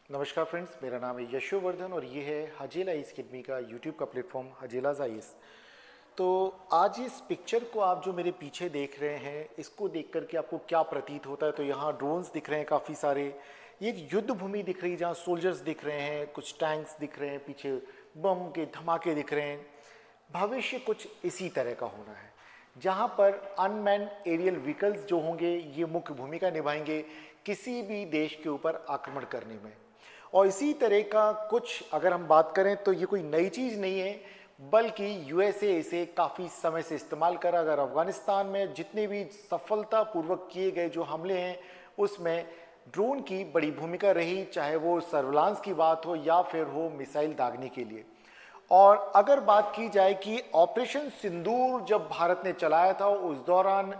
नमस्कार फ्रेंड्स, मेरा नाम है यशोवर्धन और ये है हजेला आईएएस अकेडमी का यूट्यूब का प्लेटफॉर्म हजेलाज आईएएस। तो आज इस पिक्चर को आप जो मेरे पीछे देख रहे हैं, इसको देख करके आपको क्या प्रतीत होता है? तो यहाँ ड्रोन्स दिख रहे हैं काफ़ी सारे। ये एक युद्ध भूमि दिख रही है जहाँ सोल्जर्स दिख रहे हैं, कुछ टैंक्स दिख रहे हैं, पीछे बम के धमाके दिख रहे हैं। भविष्य कुछ इसी तरह का होना है जहाँ पर अनमैन्ड एरियल व्हीकल्स जो होंगे ये मुख्य भूमिका निभाएंगे किसी भी देश के ऊपर आक्रमण करने में। और इसी तरह का कुछ अगर हम बात करें तो ये कोई नई चीज़ नहीं है, बल्कि यूएसए इसे काफ़ी समय से इस्तेमाल कर रहा। अगर अफगानिस्तान में जितने भी सफलतापूर्वक किए गए जो हमले हैं उसमें ड्रोन की बड़ी भूमिका रही, चाहे वो सर्विलांस की बात हो या फिर हो मिसाइल दागने के लिए। और अगर बात की जाए कि ऑपरेशन सिंदूर जब भारत ने चलाया था उस दौरान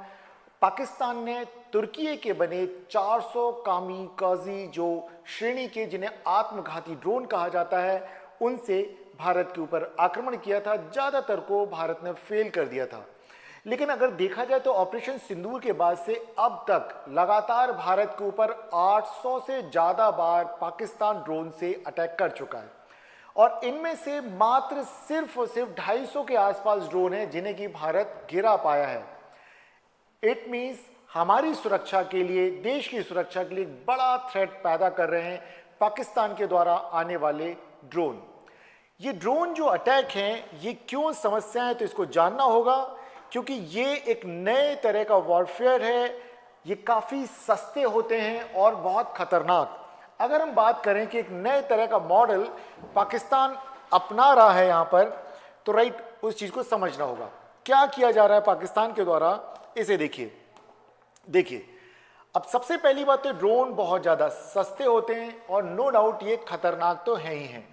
पाकिस्तान ने तुर्की के बने 400 कामिकाजी जो श्रेणी के जिन्हें आत्मघाती ड्रोन कहा जाता है उनसे भारत के ऊपर आक्रमण किया था। ज़्यादातर को भारत ने फेल कर दिया था। लेकिन अगर देखा जाए तो ऑपरेशन सिंदूर के बाद से अब तक लगातार भारत के ऊपर 800 से ज़्यादा बार पाकिस्तान ड्रोन से अटैक कर चुका है और इनमें से मात्र सिर्फ और सिर्फ 250 के आसपास ड्रोन हैं जिन्हें कि भारत गिरा पाया है। इट मीन्स हमारी सुरक्षा के लिए, देश की सुरक्षा के लिए एक बड़ा थ्रेट पैदा कर रहे हैं पाकिस्तान के द्वारा आने वाले ड्रोन। ये ड्रोन जो अटैक हैं ये क्यों समस्या है, तो इसको जानना होगा क्योंकि ये एक नए तरह का वॉरफेयर है। ये काफ़ी सस्ते होते हैं और बहुत खतरनाक। अगर हम बात करें कि एक नए तरह का मॉडल पाकिस्तान अपना रहा है यहाँ पर, तो राइट उस चीज़ को समझना होगा। क्या किया जा रहा है पाकिस्तान के द्वारा, इसे देखिए। अब सबसे पहली बात तो ड्रोन बहुत ज़्यादा सस्ते होते हैं और नो डाउट ये खतरनाक तो है ही हैं।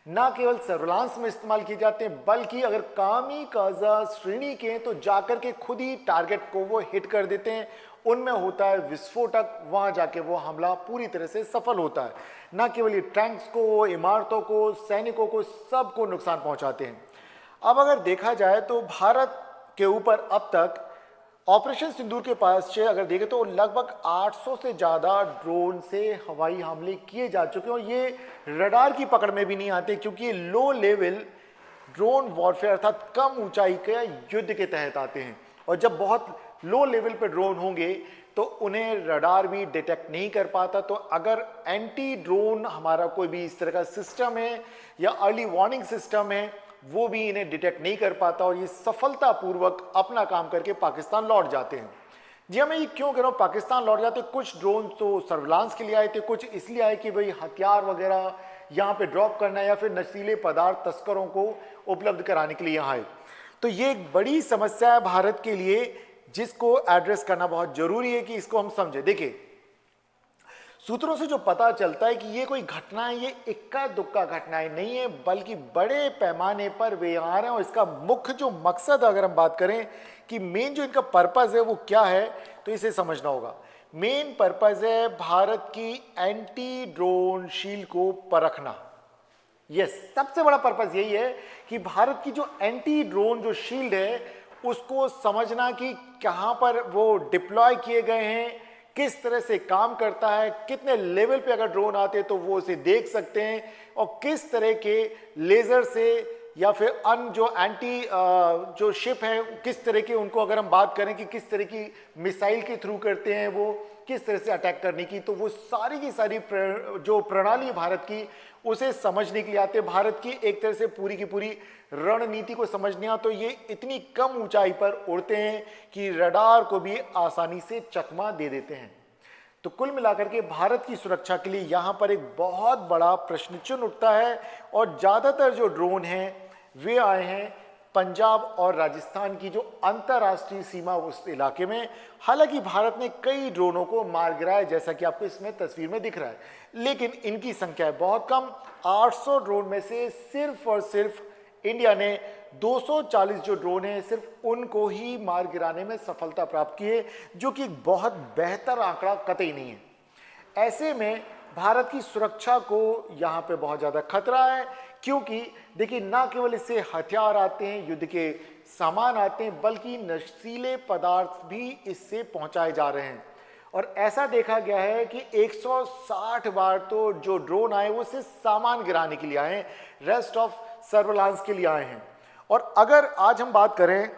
ना केवल सर्विलांस में इस्तेमाल किए जाते हैं बल्कि अगर कामिकाज़ा श्रेणी के हैं तो जाकर के खुद ही टारगेट को वो हिट कर देते हैं। उनमें होता है विस्फोटक, वहाँ जाके वो हमला पूरी तरह से सफल होता है। ना केवल ये टैंक्स को, इमारतों को, सैनिकों को, सबको नुकसान पहुँचाते हैं। अब अगर देखा जाए तो भारत के ऊपर अब तक ऑपरेशन सिंदूर के पास से अगर देखें तो लगभग 800 से ज़्यादा ड्रोन से हवाई हमले किए जा चुके हैं और ये रडार की पकड़ में भी नहीं आते क्योंकि ये लो लेवल ड्रोन वॉरफेयर अर्थात कम ऊंचाई के युद्ध के तहत आते हैं। और जब बहुत लो लेवल पे ड्रोन होंगे तो उन्हें रडार भी डिटेक्ट नहीं कर पाता। तो अगर एंटी ड्रोन हमारा कोई भी इस तरह का सिस्टम है या अर्ली वार्निंग सिस्टम है वो भी इन्हें डिटेक्ट नहीं कर पाता और ये सफलतापूर्वक अपना काम करके पाकिस्तान लौट जाते हैं। जी हाँ, मैं ये क्यों कह रहा हूँ पाकिस्तान लौट जाते? कुछ ड्रोन तो सर्विलांस के लिए आए थे, कुछ इसलिए आए कि भाई हथियार वगैरह यहाँ पे ड्रॉप करना है या फिर नशीले पदार्थ तस्करों को उपलब्ध कराने के लिए यहाँ आए। तो ये एक बड़ी समस्या है भारत के लिए जिसको एड्रेस करना बहुत जरूरी है कि इसको हम समझें। देखिए, सूत्रों से जो पता चलता है कि ये कोई घटनाएं, ये इक्का दुक्का घटनाएं नहीं है बल्कि बड़े पैमाने पर वे आ रहे हैं। और इसका मुख्य जो मकसद अगर हम बात करें कि मेन जो इनका पर्पस है वो क्या है, तो इसे समझना होगा। मेन पर्पस है भारत की एंटी ड्रोन शील्ड को परखना। यस, सबसे बड़ा पर्पस यही है कि भारत की जो एंटी ड्रोन जो शील्ड है उसको समझना कि कहां पर वो डिप्लॉय किए गए हैं, किस तरह से काम करता है, कितने लेवल पे अगर ड्रोन आते हैं तो वो उसे देख सकते हैं और किस तरह के लेजर से या फिर अन्य जो एंटी जो शिप है किस तरह के, उनको अगर हम बात करें कि किस तरह की मिसाइल के थ्रू करते हैं, वो किस तरह से अटैक करने की, तो वो सारी की सारी जो प्रणाली भारत की उसे समझने के लिए आते हैं। भारत की एक तरह से पूरी की पूरी रणनीति को समझने आ तो ये इतनी कम ऊंचाई पर उड़ते हैं कि रडार को भी आसानी से चकमा दे देते हैं। तो कुल मिलाकर के भारत की सुरक्षा के लिए यहाँ पर एक बहुत बड़ा प्रश्न चिन्ह उठता है और ज़्यादातर जो ड्रोन हैं वे आए हैं पंजाब और राजस्थान की जो अंतर्राष्ट्रीय सीमा उस इलाके में। हालांकि भारत ने कई ड्रोनों को मार गिराया जैसा कि आपको इसमें तस्वीर में दिख रहा है, लेकिन इनकी संख्या है बहुत कम। 800 ड्रोन में से सिर्फ और सिर्फ इंडिया ने 240 जो ड्रोन है सिर्फ उनको ही मार गिराने में सफलता प्राप्त की है, जो कि एक बहुत बेहतर आंकड़ा कतई नहीं है। ऐसे में भारत की सुरक्षा को यहाँ पे बहुत ज़्यादा खतरा है क्योंकि देखिए, ना केवल इससे हथियार आते हैं, युद्ध के सामान आते हैं, बल्कि नशीले पदार्थ भी इससे पहुंचाए जा रहे हैं। और ऐसा देखा गया है कि 160 बार तो जो ड्रोन आए वो सिर्फ सामान गिराने के लिए आए हैं, रेस्ट ऑफ सर्विलांस के लिए आए हैं। और अगर आज हम बात करें,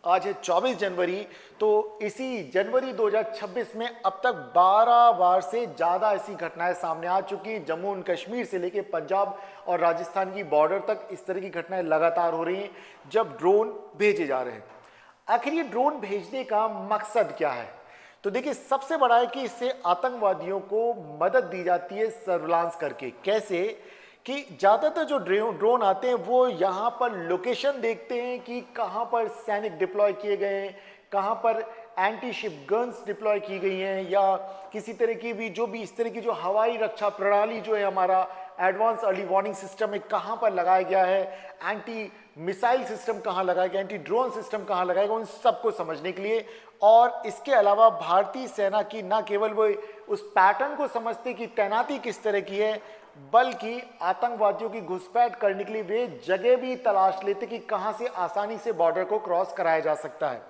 आज है 24 जनवरी, तो इसी जनवरी 2026 में अब तक 12 बार से ज़्यादा ऐसी घटनाएं सामने आ चुकी हैं। जम्मू एंड कश्मीर से लेकर पंजाब और राजस्थान की बॉर्डर तक इस तरह की घटनाएं लगातार हो रही हैं जब ड्रोन भेजे जा रहे हैं। आखिर ये ड्रोन भेजने का मकसद क्या है? तो देखिए, सबसे बड़ा है कि इससे आतंकवादियों को मदद दी जाती है सर्विलांस करके। कैसे? कि ज़्यादातर जो ड्रोन आते हैं वो यहाँ पर लोकेशन देखते हैं कि कहाँ पर सैनिक डिप्लॉय किए गए हैं, कहाँ पर एंटी शिप गन्स डिप्लॉय की गई हैं, या किसी तरह की भी जो भी इस तरह की जो हवाई रक्षा प्रणाली जो है हमारा एडवांस अर्ली वार्निंग सिस्टम है कहाँ पर लगाया गया है, एंटी मिसाइल सिस्टम कहाँ लगाया गया, एंटी ड्रोन सिस्टम कहाँ लगाया गया, उन सबको समझने के लिए। और इसके अलावा भारतीय सेना की न केवल वो उस पैटर्न को समझते कि तैनाती किस तरह की है, बल्कि आतंकवादियों की घुसपैठ करने के लिए वे जगह भी तलाश लेते कि कहां से आसानी से बॉर्डर को क्रॉस कराया जा सकता है।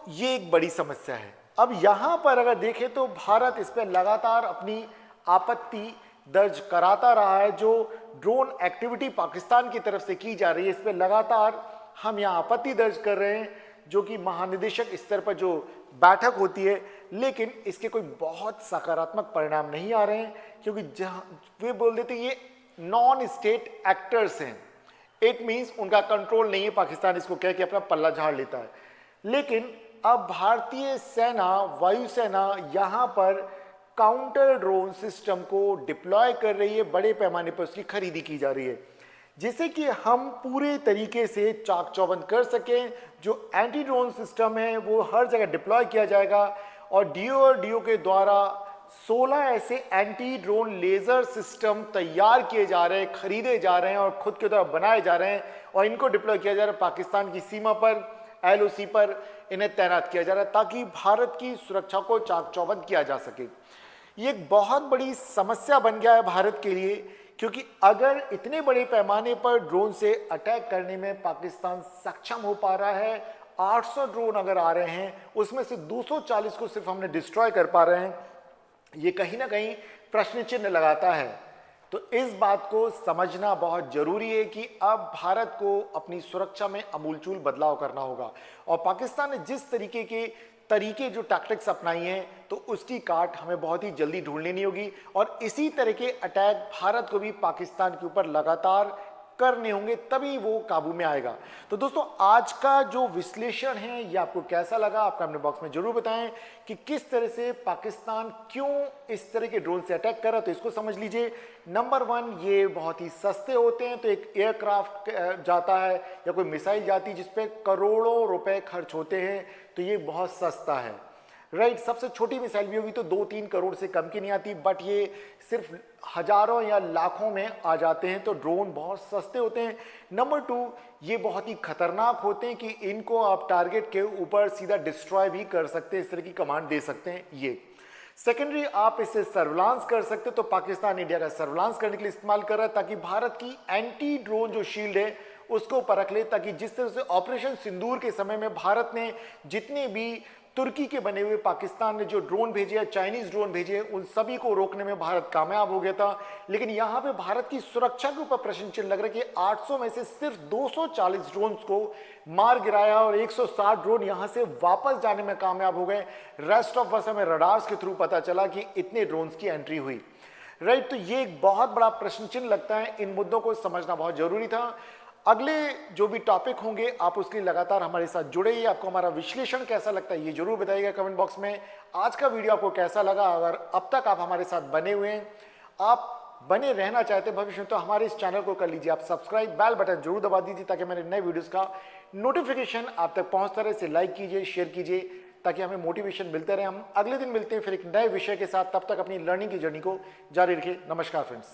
ये एक बड़ी समस्या है। अब यहां पर अगर देखें तो भारत इस पर लगातार अपनी आपत्ति दर्ज कराता रहा है। जो ड्रोन एक्टिविटी पाकिस्तान की तरफ से की जा रही है, इस पर लगातार हम यहां आपत्ति दर्ज कर रहे हैं, जो कि महानिदेशक स्तर पर जो बैठक होती है, लेकिन इसके कोई बहुत सकारात्मक परिणाम नहीं आ रहे हैं, क्योंकि जहां वे बोल देते ये नॉन स्टेट एक्टर्स हैं, इट मीन्स उनका कंट्रोल नहीं है, पाकिस्तान इसको कह के अपना पल्ला झाड़ लेता है। लेकिन अब भारतीय सेना, वायुसेना यहां पर काउंटर ड्रोन सिस्टम को डिप्लॉय कर रही है, बड़े पैमाने पर उसकी खरीदी की जा रही है, जिससे कि हम पूरे तरीके से चाक चौबंद कर सकें। जो एंटी ड्रोन सिस्टम है वो हर जगह डिप्लॉय किया जाएगा, और डीओ के द्वारा 16 ऐसे एंटी ड्रोन लेजर सिस्टम तैयार किए जा रहे हैं, खरीदे जा रहे हैं और खुद के द्वारा बनाए जा रहे हैं, और इनको डिप्लॉय किया जा रहा है पाकिस्तान की सीमा पर, LOC पर इन्हें तैनात किया जा रहा है, ताकि भारत की सुरक्षा को चाक चौबंद किया जा सके। ये एक बहुत बड़ी समस्या बन गया है भारत के लिए, क्योंकि अगर इतने बड़े पैमाने पर ड्रोन से अटैक करने में पाकिस्तान सक्षम हो पा रहा है, 800 ड्रोन अगर आ रहे हैं, उसमें से 240 को सिर्फ हमने डिस्ट्रॉय कर पा रहे हैं, ये कहीं ना कहीं प्रश्न चिन्ह लगाता है। तो इस बात को समझना बहुत जरूरी है कि अब भारत को अपनी सुरक्षा में अमूलचूल बदलाव करना होगा, और पाकिस्तान ने जिस तरीके जो टैक्टिक्स अपनाई हैं, तो उसकी काट हमें बहुत ही जल्दी ढूंढ लेनी होगी, और इसी तरह के अटैक भारत को भी पाकिस्तान के ऊपर लगातार करने होंगे, तभी वो काबू में आएगा। तो दोस्तों, आज का जो विश्लेषण है ये आपको कैसा लगा, आप कमेंट बॉक्स में जरूर बताएं कि किस तरह से पाकिस्तान क्यों इस तरह के ड्रोन से अटैक कर रहा है। तो इसको समझ लीजिए, नंबर 1, ये बहुत ही सस्ते होते हैं। तो एक एयरक्राफ्ट जाता है या कोई मिसाइल जाती है जिसपे करोड़ों रुपए खर्च होते हैं, तो ये बहुत सस्ता है, राइट। सबसे छोटी मिसाइल भी होगी तो 2-3 करोड़ से कम की नहीं आती, बट ये सिर्फ हजारों या लाखों में आ जाते हैं। तो ड्रोन बहुत सस्ते होते हैं। नंबर 2, ये बहुत ही खतरनाक होते हैं कि इनको आप टारगेट के ऊपर सीधा डिस्ट्रॉय भी कर सकते हैं, इस तरह की कमांड दे सकते हैं ये। सेकेंडरी, आप इसे सर्विलांस कर सकते हैं। तो पाकिस्तान इंडिया का सर्विलांस करने के लिए इस्तेमाल कर रहा है, ताकि भारत की एंटी ड्रोन जो शील्ड है उसको परख ले, ताकि जिस तरह से ऑपरेशन सिंदूर के समय में भारत ने जितने भी तुर्की के बने हुए पाकिस्तान ने जो ड्रोन भेजे या चाइनीज ड्रोन भेजे, उन सभी को रोकने में भारत कामयाब हो गया था। लेकिन यहां पे भारत की सुरक्षा के ऊपर प्रश्न चिन्ह लग रहा है कि 800 में से सिर्फ 240 ड्रोन को मार गिराया, और 160 ड्रोन यहां से वापस जाने में कामयाब हो गए। रेस्ट ऑफ बस हमें रडार्स के थ्रू पता चला कि इतने ड्रोन्स की एंट्री हुई, राइट। तो ये एक बहुत बड़ा प्रश्न चिन्ह लगता है, इन मुद्दों को समझना बहुत जरूरी था। अगले जो भी टॉपिक होंगे आप उसके लिए लगातार हमारे साथ जुड़े ही। आपको हमारा विश्लेषण कैसा लगता है ये जरूर बताइएगा कमेंट बॉक्स में। आज का वीडियो आपको कैसा लगा? अगर अब तक आप हमारे साथ बने हुए हैं, आप बने रहना चाहते हैं भविष्य में, तो हमारे इस चैनल को कर लीजिए आप सब्सक्राइब, बेल बटन जरूर दबा दीजिए, ताकि मेरे नए वीडियोस का नोटिफिकेशन आप तक पहुंचता रहे। इसे लाइक कीजिए, शेयर कीजिए, ताकि हमें मोटिवेशन मिलता रहे। हम अगले दिन मिलते हैं फिर एक नए विषय के साथ। तब तक अपनी लर्निंग की जर्नी को जारी रखिए। नमस्कार फ्रेंड्स।